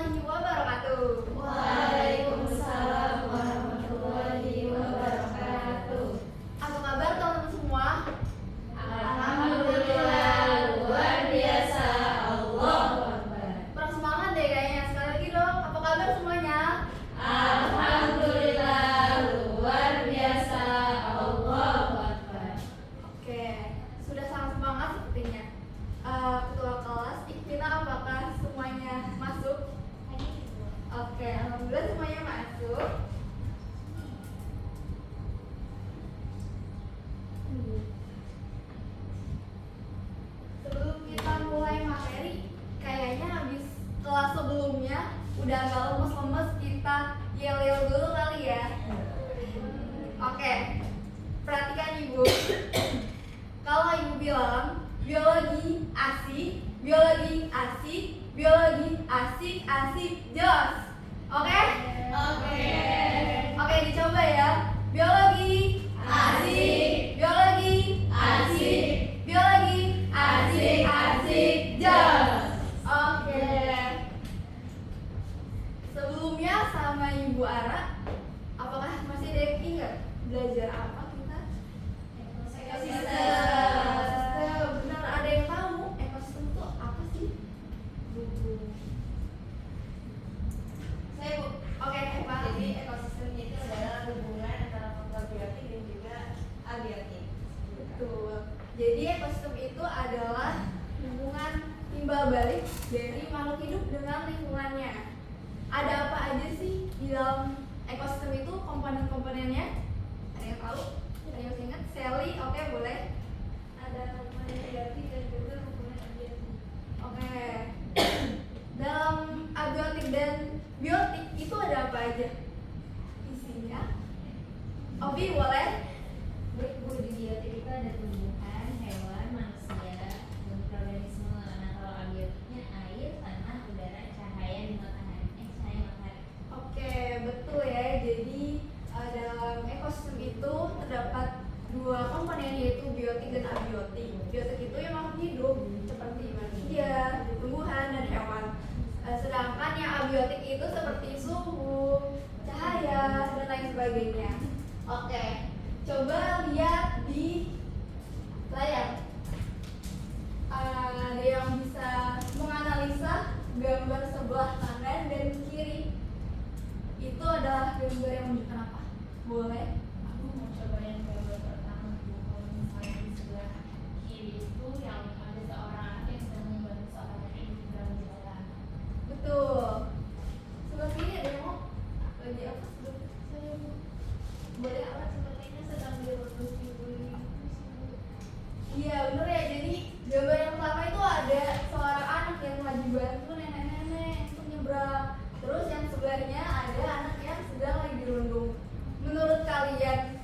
warahmatullahi wabarakatuh. Waalaikumsalam warahmatullahi wabarakatuh. Apa kabar teman-teman semua? Alhamdulillah, luar biasa. Allahu Akbar. Kurang semangat deh kayaknya. Sekali lagi dong. Apa kabar semuanya? Alhamdulillah, luar biasa. Allahu Akbar. Oke, sudah sangat semangat sepertinya. Ketua kelas, Ikvina, apakah semuanya masuk? Oke, alhamdulillah semuanya masuk. Sebelum kita mulai materi, kayaknya habis kelas sebelumnya udah agak lemes-lemes, kita yel-yel dulu kali ya. Oke, perhatikan ibu. Kalau ibu bilang biologi asik, biologi asik, biologi asik, asik, jos. Oke? Oke, dicoba ya. Biologi asik, biologi asik, biologi asik, asik, jos. Oke. Sebelumnya sama Ibu Ara, apakah masih ada yang ingat belajar apa kita? Ekosistem. Benar, ada yang tahu ekosistem itu apa sih? Saya Bu. Oke, Pak. Jadi ekosistem itu adalah hubungan antara faktor biotik dan juga abiotik. Betul. Jadi ekosistem itu adalah hubungan timbal balik dari makhluk hidup dengan lingkungannya. Ada apa aja sih di dalam ekosistem itu, komponen-komponennya? Ada yang tahu? Ada yang masih ingat? Sally, oke, boleh. Ada komponen biotik dan juga komponen abiotik. Oke. Dalam abiotik dan biotik itu ada apa aja isinya? Obi, boleh? Bu, di biotik itu ada tumbuhan, hewan, manusia, mikroorganisme. Nah, kalau abiotiknya air, tanah, udara, cahaya di matahari. Cahaya matahari. Oke, betul ya. Jadi dalam ekosistem itu terdapat dua komponen, yaitu biotik dan abiotik. Biotik itu yang makhluk hidup seperti manusia, tumbuhan, dan hewan. Sedangkan yang abiotik itu seperti suhu, cahaya, dan lain sebagainya. Oke, coba lihat di layar. Ada yang bisa menganalisa gambar sebelah kanan dan kiri. Itu adalah gambar yang menunjukkan apa? Boleh? Aku mau coba yang gambar pertama Bu. Kalau misalnya di sebelah kiri itu yang ada seorang anak yang sedang membantu seorang anak yang sedang berjalan. Betul. Sebelah kiri ada yang mau lagi apa? Sebelah saya Bu. Boleh alat Sepertinya sedang diurus ibu ini. Iya bener ya. Jadi gambar yang pertama itu ada seorang anak yang lagi bantu nenek-nenek untuk nyebrang. Terus yang sebelahnya ada anak yang sedang lagi dirundung. Menurut kalian,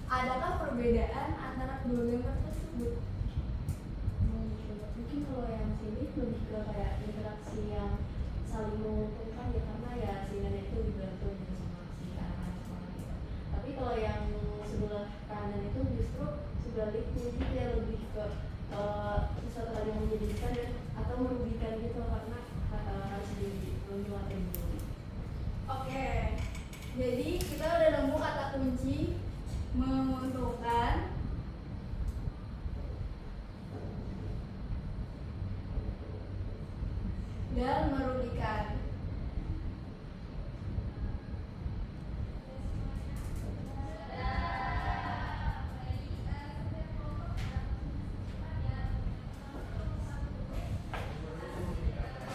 adakah perbedaan antara kedua gambar tersebut? Mungkin kalau yang sini lebih ke kayak interaksi yang saling menguntungkan ya, karena ya si nenek itu dibantu gitu sama si anak-anak sekolah gitu. Tapi kalau yang sebelah kanan itu justru sebaliknya, jadi dia lebih ke sesuatu hal yang menyedihkan dan atau merugikan gitu, karena harus menyuapin dulu. Oke, jadi kita udah nemu kata kunci menguntungkan, dan merugikan.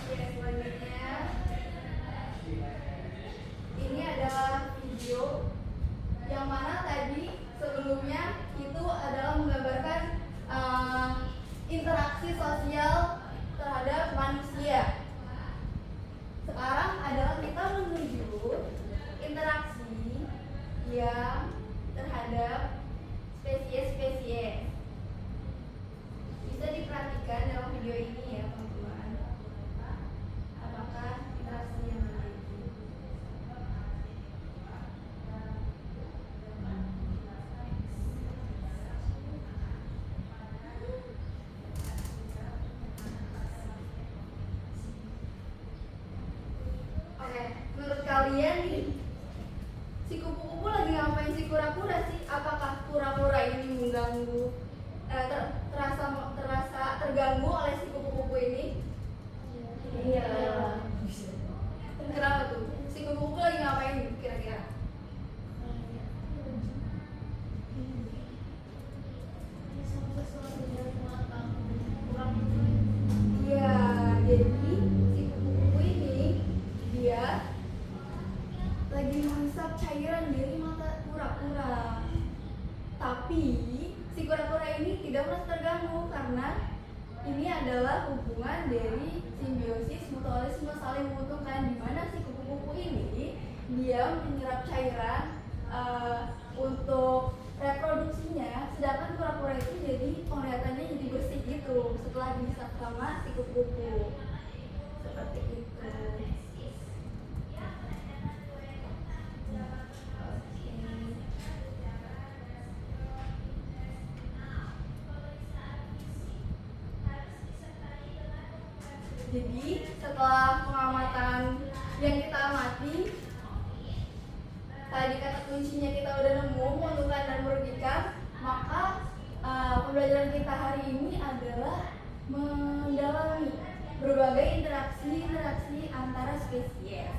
Oke, selanjutnya ini adalah video yang mana tadi sebelumnya itu adalah menggambarkan interaksi sosial terhadap manusia. Sekarang adalah kita menuju interaksi yang terhadap spesies-spesies. Bisa diperhatikan dalam video ini ya teman-teman. Apakah interaksi yang ada itu? Oke, menurut kalian nih, si kupu-kupu lagi ngapain si kura-kura sih? Apakah kura-kura ini mengganggu, terasa terganggu oleh si kupu-kupu ini? Iya. Kenapa tuh? Si kupu-kupu lagi ngapain kira-kira? Iya, jadi si kupu-kupu ini dia lagi menghisap cairan dari mata kura-kura. Tapi si kura-kura ini tidak merasa terganggu karena ini adalah hubungan dari simbiosis mutualisme saling menguntungkan, di mana si kupu-kupu ini dia menyerap cairan untuk reproduksinya, sedangkan kura-kura itu jadi penglihatannya jadi bersih gitu setelah dihisap sama si kupu-kupu. Seperti itu. Jadi setelah pengamatan yang kita amati, tadi kata kuncinya kita udah nemu, menguntungkan dan merugikan, maka pembelajaran kita hari ini adalah mendalami berbagai interaksi antara spesies.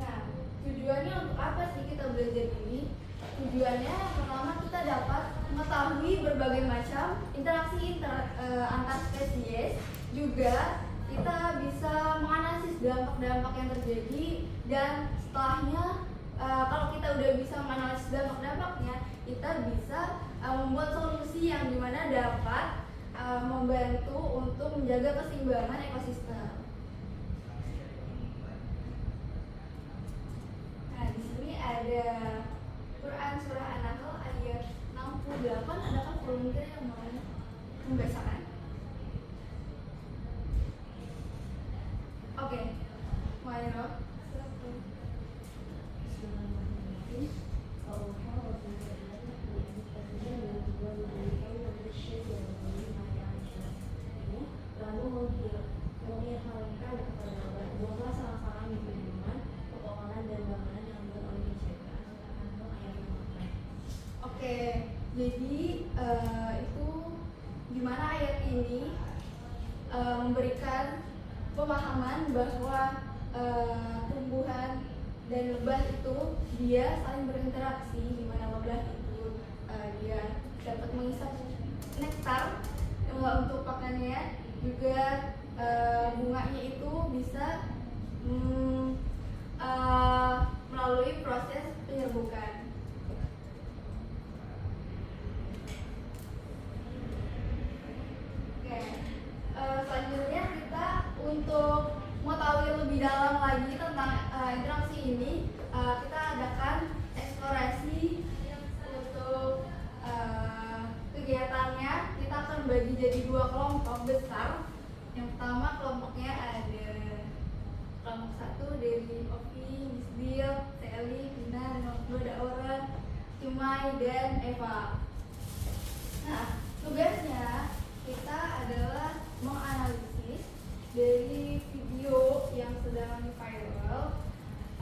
Nah, tujuannya untuk apa sih kita belajar ini? Tujuannya pertama kita dapat mengetahui berbagai macam interaksi antar spesies, juga kita bisa menganalisis dampak-dampak yang terjadi, dan setelahnya kalau kita udah bisa menganalisis dampak-dampaknya, kita bisa membuat solusi yang dimana dapat membantu untuk menjaga keseimbangan ekosistem. Nah, di sini ada Quran surah An-Nahl ayat 68. Adakah volunteer yang mau membacakan? Oke, Mairo. Lalu mengirhamkan kepada Allah, buanglah salah-salah mimpi minuman, pepohonan dan bangunan yang dibuat oleh kebijakan. Ayat 64. Oke, jadi itu dimana ayat ini memberikan pemahaman bahwa tumbuhan dan lebah itu dia saling berinteraksi, di mana lebah itu dia dapat menghisap nektar untuk pakannya, juga bunganya itu bisa melalui proses penyerbukan. Oke, selanjutnya kita untuk mengetahui lebih dalam lagi tentang interaksi ini, kita adakan eksplorasi untuk kegiatannya. Kita akan bagi jadi 2 kelompok besar. Yang pertama kelompoknya ada kelompok 1 dari Ovi, Misbil, Sally, Vina, dan kelompok 2 ada Aura, Cumai, dan Eva. Nah, tugasnya kita adalah menganalisis dari video yang sedang viral.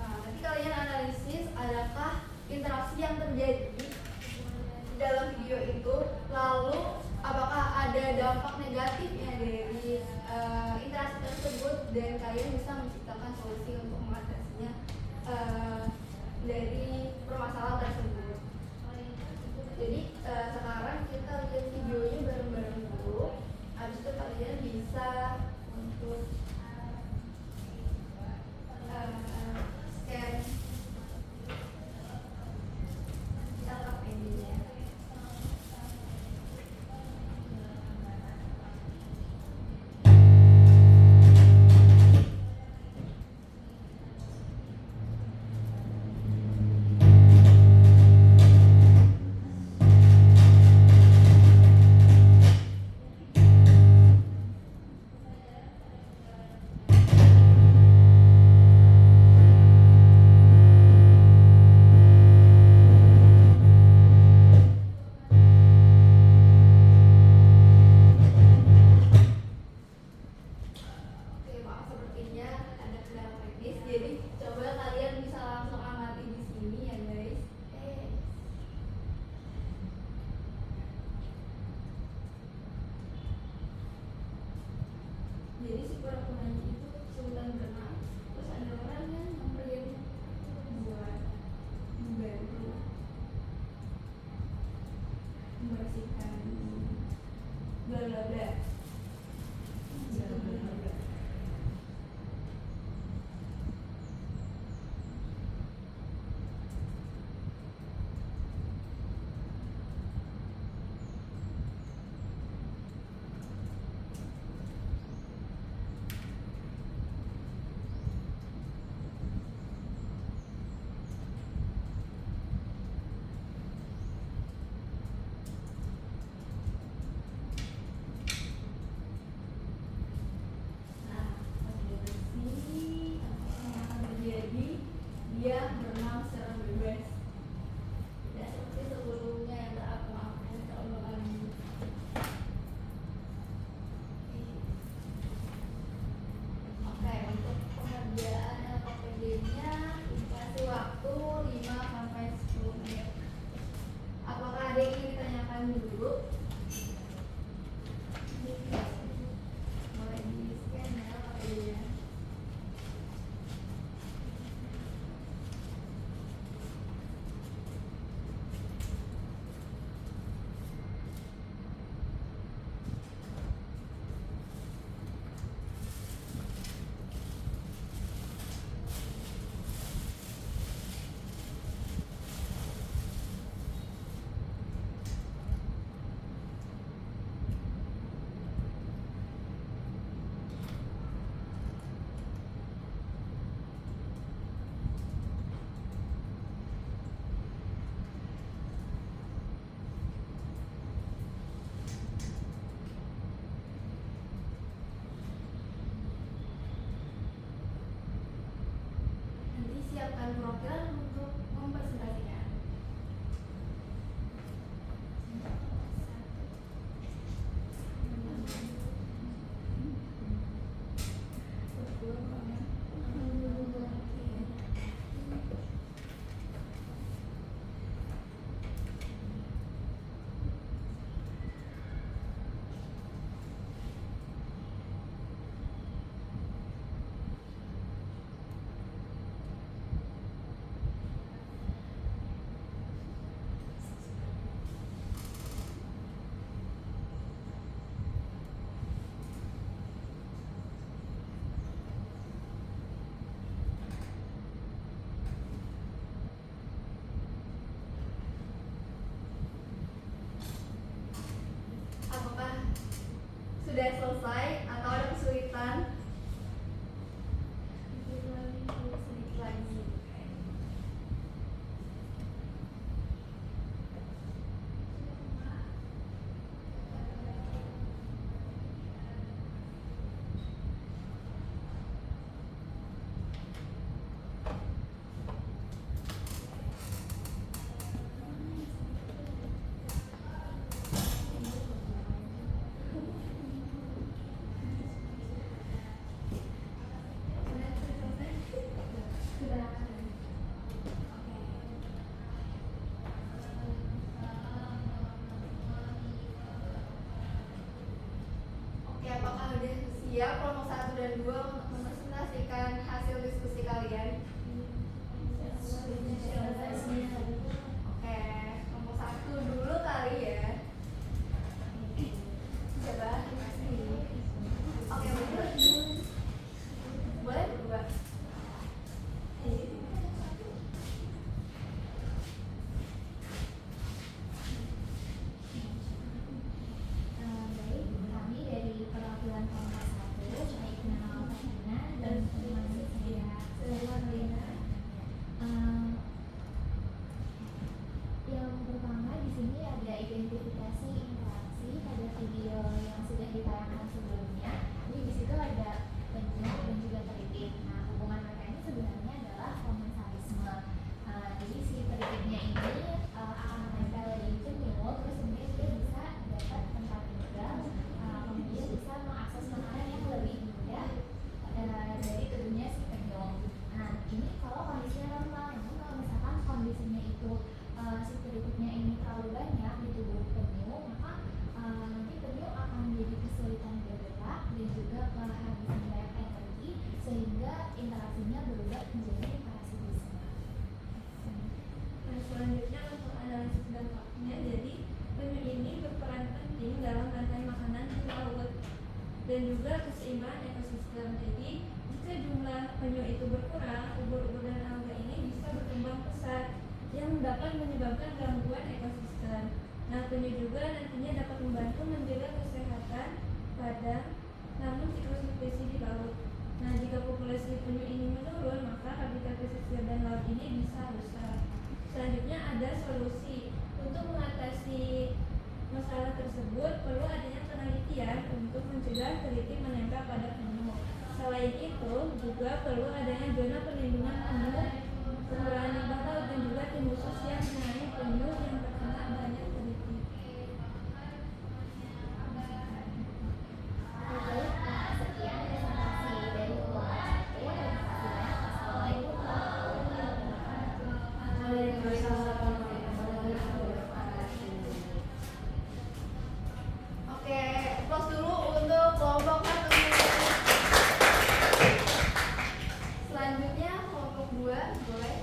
Nanti kalian analisis adakah interaksi yang terjadi dalam video itu, lalu apakah ada dampak negatifnya dari interaksi tersebut, dan kalian bisa menciptakan solusi untuk mengatasinya dari permasalahan tersebut. Jadi sekarang kita lihat videonya bareng-bareng dulu, habis itu kalian bisa untuk scan LKPD-nya. jadi si pura-puranya itu kesulitan berenang, terus ada orang yang nyamperin buat membantu membersihkan bla bla bla. Gitu, bla bla bla. Nah, pas dia bersih, apa yang akan terjadi? Dia berenang secara bebas. Tidak seperti sebelumnya yang terapung-apung terombang-ambing. Oke, untuk pengerjaan LKPD-nya dikasih waktu 5-10 menit. Apakah ada yang ingin ditanyakan dulu? Mulai di-scan ya LKPD-nya. Nanti siapkan profil untuk mempresentasikan. Apakah sudah selesai atau ada kesulitan? Sedikit lagi. Sudah. Oke, apakah udah siap kelompok 1 dan 2 untuk mempresentasikan hasil diskusi kalian? Oke, kelompok 1 dulu kali ya. Coba. Oke, boleh berdua. Baik, kami dari perwakilan kelompok 1, baik nama Fatina dan teman saya Selena. dan juga keseimbangan ekosistem. Jadi jika jumlah penyu itu berkurang, ubur-ubur dan alga ini bisa berkembang pesat yang dapat menyebabkan gangguan ekosistem. Nah, penyu juga nantinya dapat membantu menjaga kesehatan pada namun siklus nutrisi di laut. Nah, jika populasi penyu ini menurun, maka habitat pesisir dan laut ini bisa rusak. Selanjutnya ada solusi. Untuk mengatasi masalah tersebut, perlu adanya penelitian untuk mencegah teriti menempel pada penyu. Selain itu, juga perlu adanya zona perlindungan penyu, pengelolaan limbah laut, dan juga tim khusus yang menangani penyu yang terkena banyak teriti. Baik, sekian presentasi dari kelompok 1. Terima kasih banyak. Assalamualaikum warahmatullahi wabarakatuh. Oke, close dulu untuk kelompok 1. Selanjutnya kelompok 2, boleh.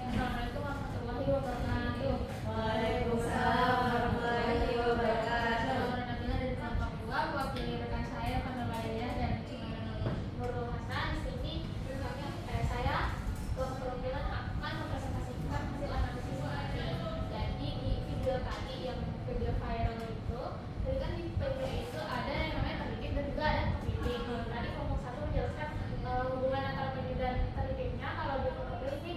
Assalamualaikum warahmatullahi wabarakatuh. Waalaikumsalam warahmatullahi wabarakatuh. Alhamdulillah dari kelompok 2 mewakili rekan saya Panelaya dan Nurul Hasan. Di sini saya perwakilan akan mempresentasikan hasil analisis tadi. Jadi di video tadi yang video viral itu, tadi kan di video itu ada yang namanya terlitik dan juga ada kepiting. Tadi kelompok 1 menjelaskan hubungan antara penyu dan terlitiknya. Kalau di kelompok ini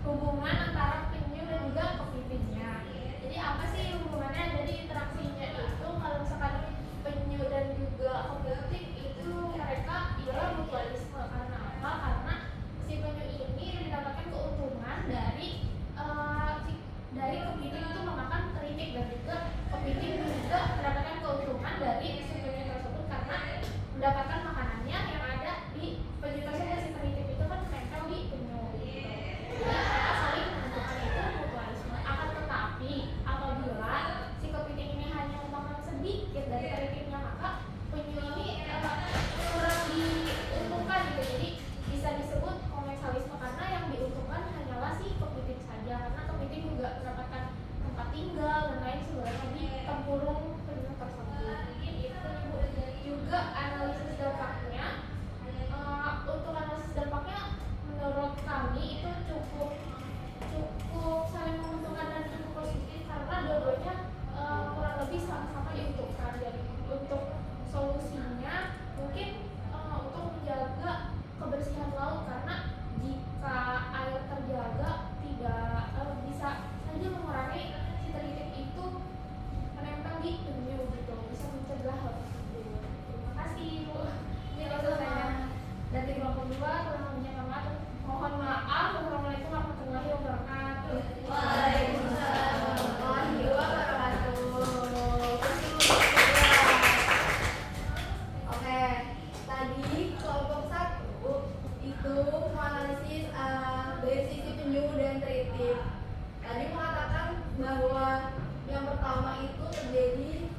hubungan antara penyu dan juga kepitingnya. Jadi apa sih hubungannya? Jadi interaksinya itu kalau misalkan penyu dan juga kepiting itu mereka adalah mutualisme. Karena apa? Karena si penyu ini mendapatkan keuntungan dari dari kepiting itu memakan teritik, dan juga kepiting juga mendapatkan keuntungan dari si penyu tersebut karena mendapatkan makanannya yang ada di penyu tersebut. Si teritik itu kan menempel di penyu. Mereka saling menentukan itu mutualisme. Akan tetapi apabila si kepiting ini hanya memakan sedikit dari teritiknya, maka penyu ini kurang diuntungkan gitu. Jadi bisa disebut komensalisme karena yang diuntungkan hanyalah si kepiting saja, karena kepiting juga mendapatkan tempat tinggal dan lain sebagainya di tempurung penyu tersebut. Itu juga analisis dampaknya. Untuk analisis dampaknya menurut kami itu cukup saling menguntungkan dan cukup positif karena dua-duanya kurang lebih sama-sama diuntungkan. Jadi untuk solusinya mungkin untuk menjaga kebersihan laut, karena jika air terjaga tidak bisa saja mengurangi si teritik itu menempel di penyu gitu, bisa mencegah hal tersebut. Terima kasih Bu. Ini selesai. Dari kelompok 2 kurang lebihnya mohon maaf. Wassalamualaikum warahmatullahi wabarakatuh. Waalaikumsalam warahmatullahi wabarakatuh. Oke, tadi kelompok 1 itu menganalisis dari sisi penyu dan teritik. Tadi mengatakan bahwa yang pertama itu terjadi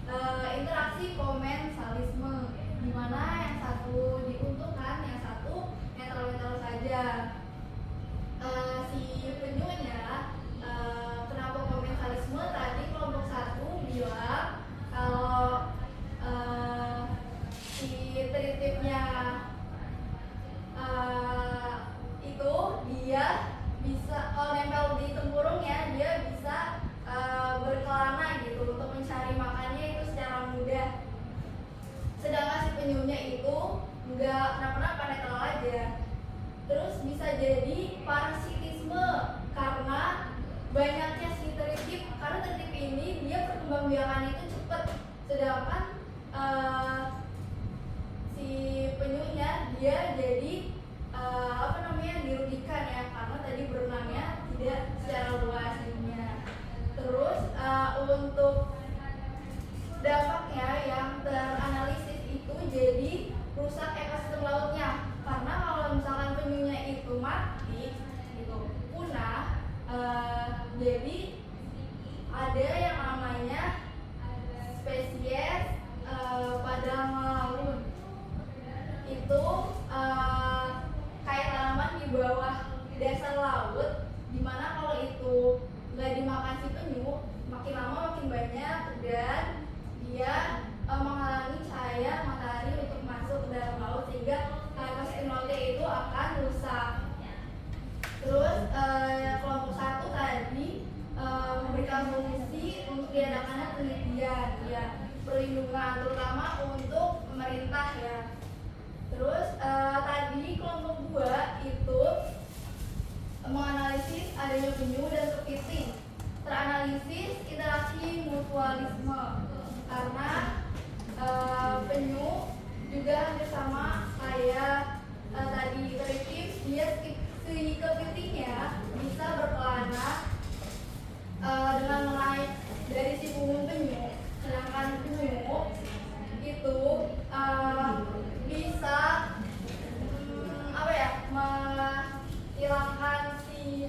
interaksi komensalisme, di mana yang satu diuntungkan, yang satu netral-netral saja. Si penyunya kenapa komensalisme? Tadi kelompok 1 bilang kalau si teritiknya itu dia bisa kalau nempel di tempurungnya dia bisa berkelana gitu untuk mencari makannya itu secara mudah. Sedangkan si penyunya itu nggak kenapa-napa, netral aja. Terus bisa jadi parasitisme karena banyaknya si teritik, karena teritik ini dia perkembangbiakan itu cepat, sedangkan si penyunya dia jadi dirugikan ya, karena tadi berenangnya tidak secara luas jadinya. Terus untuk dampaknya yang teranalisis itu jadi rusak ekosistem lautnya, karena kalau misalkan penyunya itu mati itu punah, jadi ada yang namanya spesies padang laut itu kayak adanya penyu dan kepiting. Teranalisis interaksi mutualisme karena penyu juga hampir sama kayak tadi terakhir, dia si kepitingnya bisa berkelana dengan menaik dari si punggung penyu, sedangkan penyu itu bisa menghilangkan si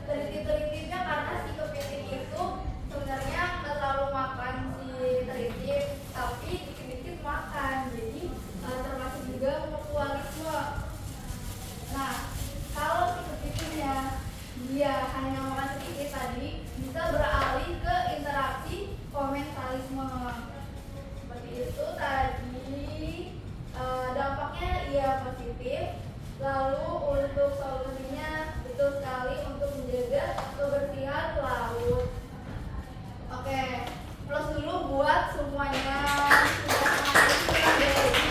tritip-tritipnya karena si kepiting itu sebenarnya nggak terlalu makan si tritip, tapi dikit-dikit makan, jadi termasuk juga mutualisme. Nah, kalau si kepitingnya dia hanya makan sedikit tadi, bisa beralih ke interaksi komensalisme. Seperti itu tadi, dampaknya ia positif. Lalu untuk solusinya betul sekali untuk menjaga kebersihan laut. Oke, plus dulu buat semuanya. Sudah dari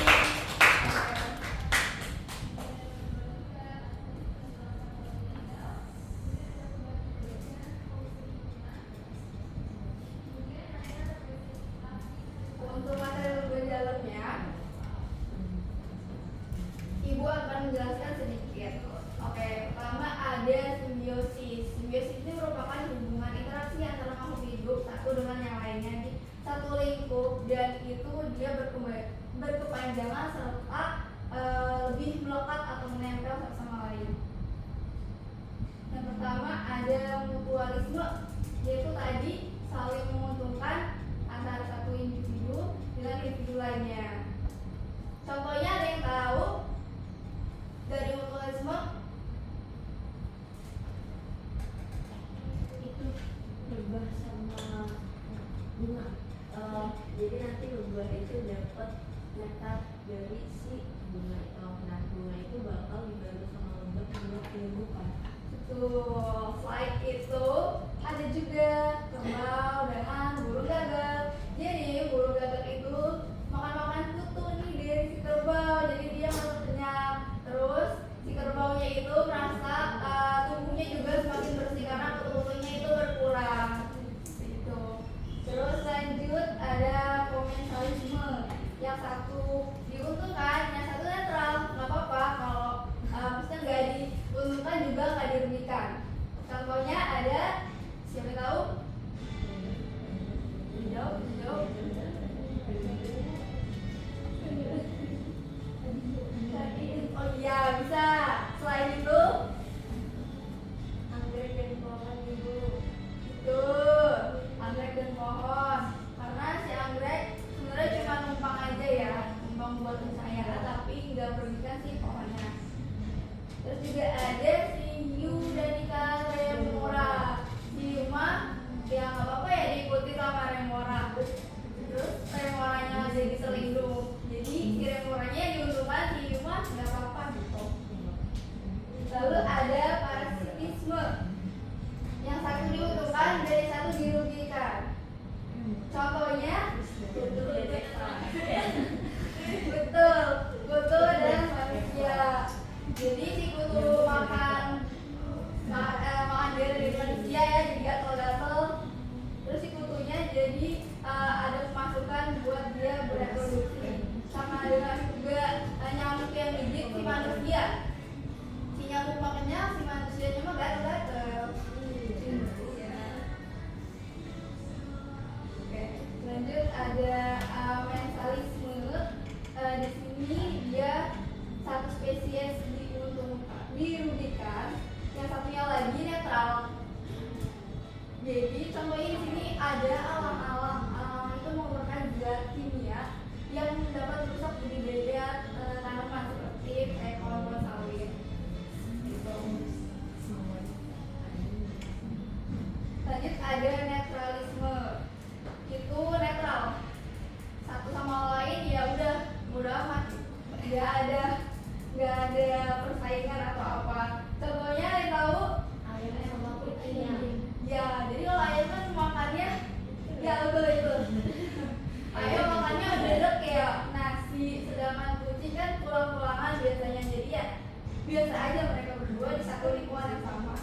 untuk materi lebih dalamnya, Ibu akan menjelaskan sedikit. Oke, pertama ada simbiosis. Simbiosis ini merupakan hubungan interaksi antara makhluk hidup satu dengan yang lainnya di satu lingkup, dan itu dia berkepanjangan serta lebih melekat atau menempel satu sama lain. Yang pertama ada mutualisme, yaitu tadi saling menguntungkan antara satu individu dengan individu lainnya. Contohnya ada yang tahu dari mutualisme? Itu lebah sama bunga. Jadi nanti lebah itu dapat nektar dari si bunga itu. Nah, bunga itu bakal dibantu sama lebah untuk penyembuhan. Betul. Selain itu ada juga kerbau dengan burung gagak. Jadi burung gagak itu makan kutu nih dari si kerbau, jadi dia merasa kenyang. Terus si kerbaunya itu merasa tubuhnya juga semakin bersih karena kutu-kutunya itu berkurang. Gitu. Terus lanjut ada komensalisme. Yang satu diuntungkan, yang satu netral. Nggak apa-apa kalau maksudnya nggak diuntungkan juga nggak dirugikan. Contohnya ada, siapa tahu? Jawab. Oh iya, bisa. Selain itu, anggrek dan pohon Ibu. Itu anggrek dan pohon. Karena si anggrek sebenarnya cuma numpang aja ya, numpang buat pencahayaan, tapi nggak merugikan si pohonnya. Terus juga ada si hiu dan ikan remora. Hiu mah ya nggak apa-apa ya diikuti sama remora. Terus remoranya jadi selindung. Jadi si remoranya diuntungkan, si hiu mah nggak apa-apa gitu. Lalu ada parasitisme. Yang satu diuntungkan, dari satu dirugikan. Contohnya kutu dan manusia. Jadi si kutu makan dari manusia ya, jadi gatel-gatel. Terus si kutunya jadi ada pemasukan buat dia bereproduksi. Sama dengan juga nyamuk yang gigit si manusia. Si nyamuk makannya, si manusianya mah gatel-gatel. Oke, lanjut ada mensalisme. Di sini dia satu spesies dirugikan, yang satunya lagi netral. Jadi contohnya di sini ada alang-alang. Alang itu merupakan zat kimia yang dapat merusak budidaya tanaman seperti kolon sawit. Gitu. Lanjut ada netralisme. Itu netral. Satu sama lain ya udah amat. Nggak ada persaingan atau apa. Contohnya yang tahu Ayam sama kucing. ya, jadi kalau ayam kan makannya ya itu ayam makannya udah kayak nasi, sedangkan kucing kan pulang-pulangan biasanya, jadi ya biasa aja mereka berdua di satu lingkungan yang sama.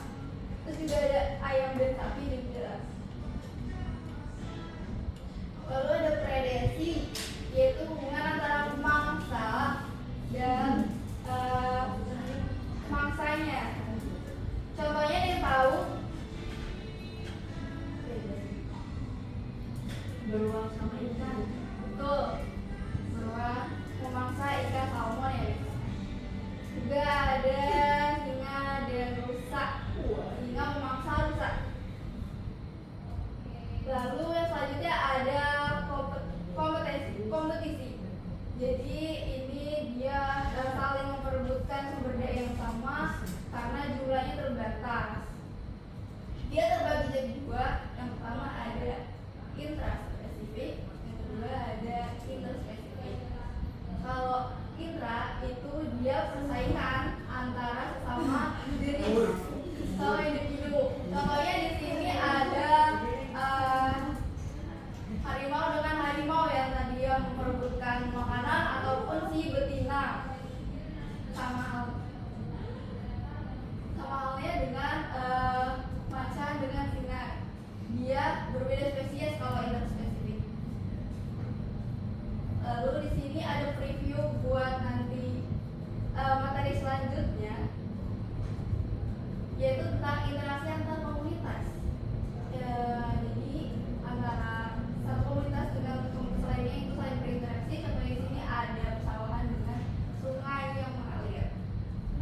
Terus juga ada ayam dan sapi juga. Lalu ada predasi, yaitu hubungan antara mangsa dan mangsanya. Contohnya dia tahu beruang sama ikan. betul, beruang memangsa ikan salmon ya. Juga ada singa dan rusa. Singa memangsa rusa. Lalu yang selanjutnya ada kompetisi. Jadi ini dia saling memperebutkan sumber daya yang sama karena jumlahnya terbatas. Dia terbagi jadi dua. Yang pertama ada intraspesifik, yang kedua ada interspesifik. Kalau intra itu dia persaingan antara sesama jenis sama individu. Contohnya di sini ada harimau dengan harimau yang tadi yang memperebutkan makanan ataupun si betina. Sama halnya dengan macan dengan singa. Dia berbeda spesies kalau interspesifik. Lalu di sini ada preview buat nanti materi selanjutnya, yaitu tentang interaksi antar komunitas. Jadi antara satu komunitas dengan komunitas lainnya itu saling berinteraksi. Contohnya di sini ada pesawahan dengan sungai yang mengalir.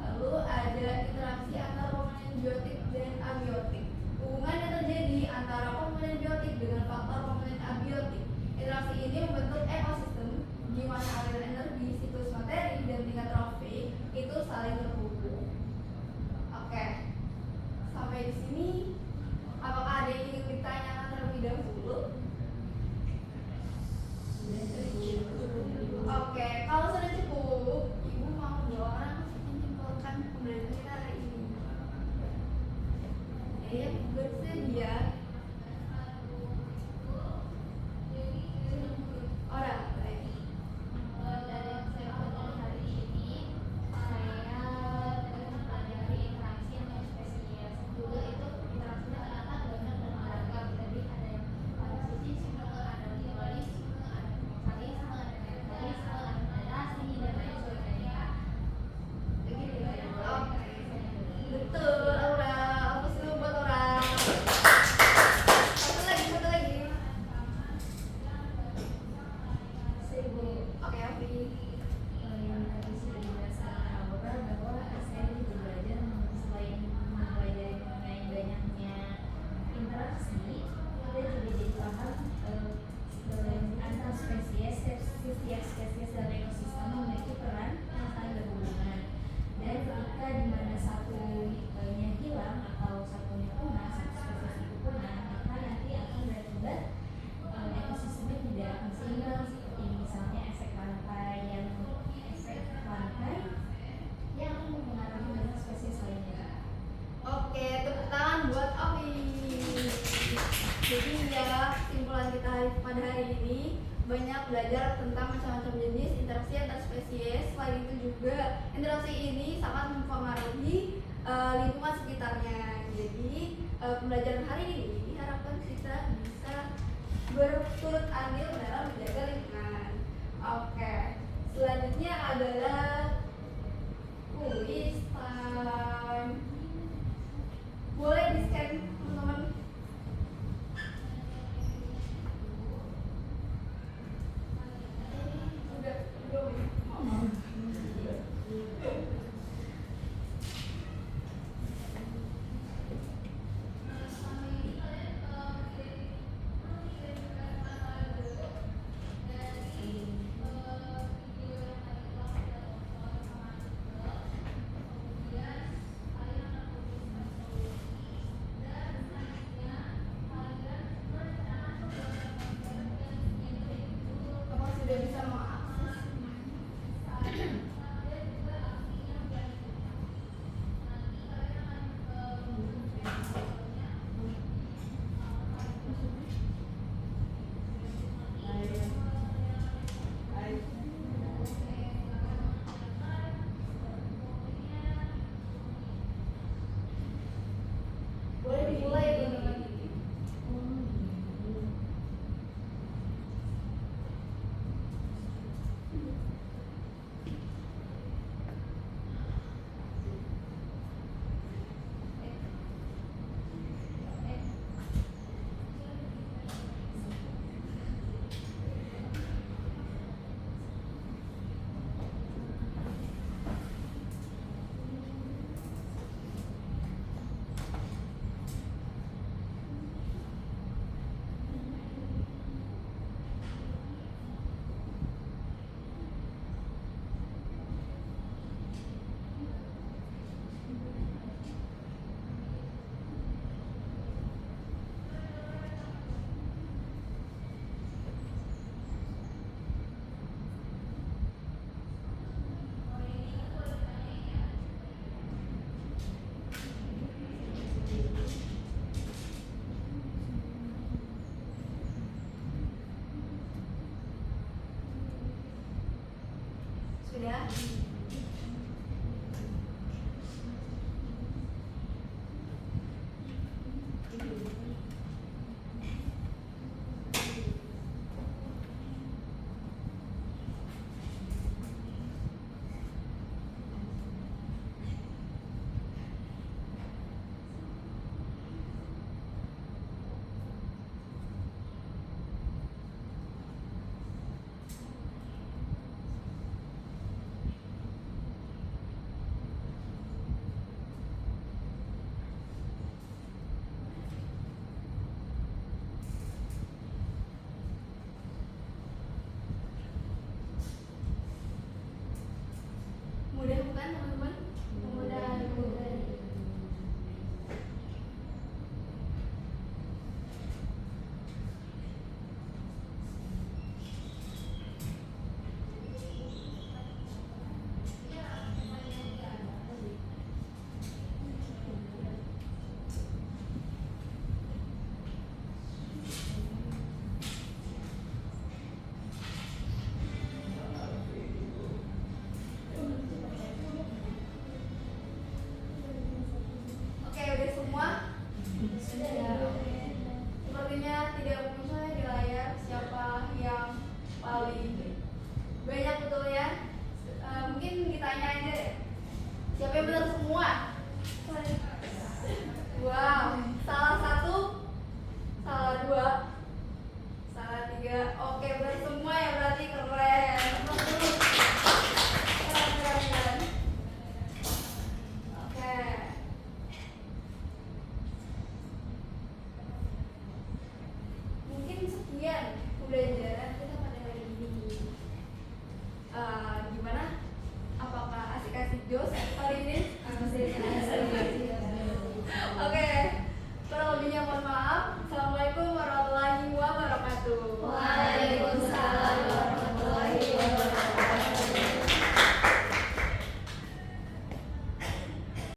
Lalu ada interaksi antara komponen biotik dan abiotik. Hubungan yang terjadi antara komponen biotik dengan faktor komponen abiotik. Interaksi ini membentuk ekosistem di mana aliran energi, siklus materi, dan tingkat trofik itu saling terhubung. Oke, sampai di sini. Apakah ada yang ingin ditanyakan terlebih dahulu? Oke, kalau sudah cukup, Ibu mau 2 orang menyimpulkan pembelajaran kita hari ini. Ya, bersedia. Orang baik. Dari yang saya pelajari hari ini, saya mempelajari interaksi antar spesies. Dulu itu interaksinya ternyata banyak dan beragam. Jadi ada yang parasitisme, ada mutualisme, ada komensalisme, ada neotralisme, ada predasi, dan lain sebagainya. Begitu ya. Oke, betul, Aura. Fokus dulu buat orang. Satu lagi. Oke, Afi. Yang tadi sudah dijelaskan Aura bahwa saya juga belajar selain mempelajari mengenai banyaknya interaksi, kita juga jadi paham antar spesies, setiap spesies dalam ekosistem memiliki peran yang saling berhubungan. Dan ketika di mana satunya hilang atau satunya punah, satu spesies itu punah, maka nanti akan berakibat ekosistemnya tidak akan seimbang, seperti misalnya efek rantai yang akan mempengaruhi banyak spesies lainnya. Oke, tepuk tangan buat Afi. Jadi ya, kesimpulan kita pada hari ini banyak belajar tentang macam-macam jenis interaksi antar spesies. Selain itu juga interaksi ini sangat mempengaruhi lingkungan sekitarnya. Jadi pembelajaran hari ini diharapkan kita bisa berturut andil dalam menjaga lingkungan. Oke, selanjutnya adalah quiz time. Boleh di-scan teman-teman. Udah, belum. Sudah? Mudah bukan teman-teman? Mudah. Oke, udah semua? Sepertinya tidak mungkin saya di layar siapa yang paling banyak betul ya. Mungkin ditanya aja deh. Siapa yang benar semua? Wow, salah satu, salah dua, salah tiga. Oke, benar semua ya berarti keren.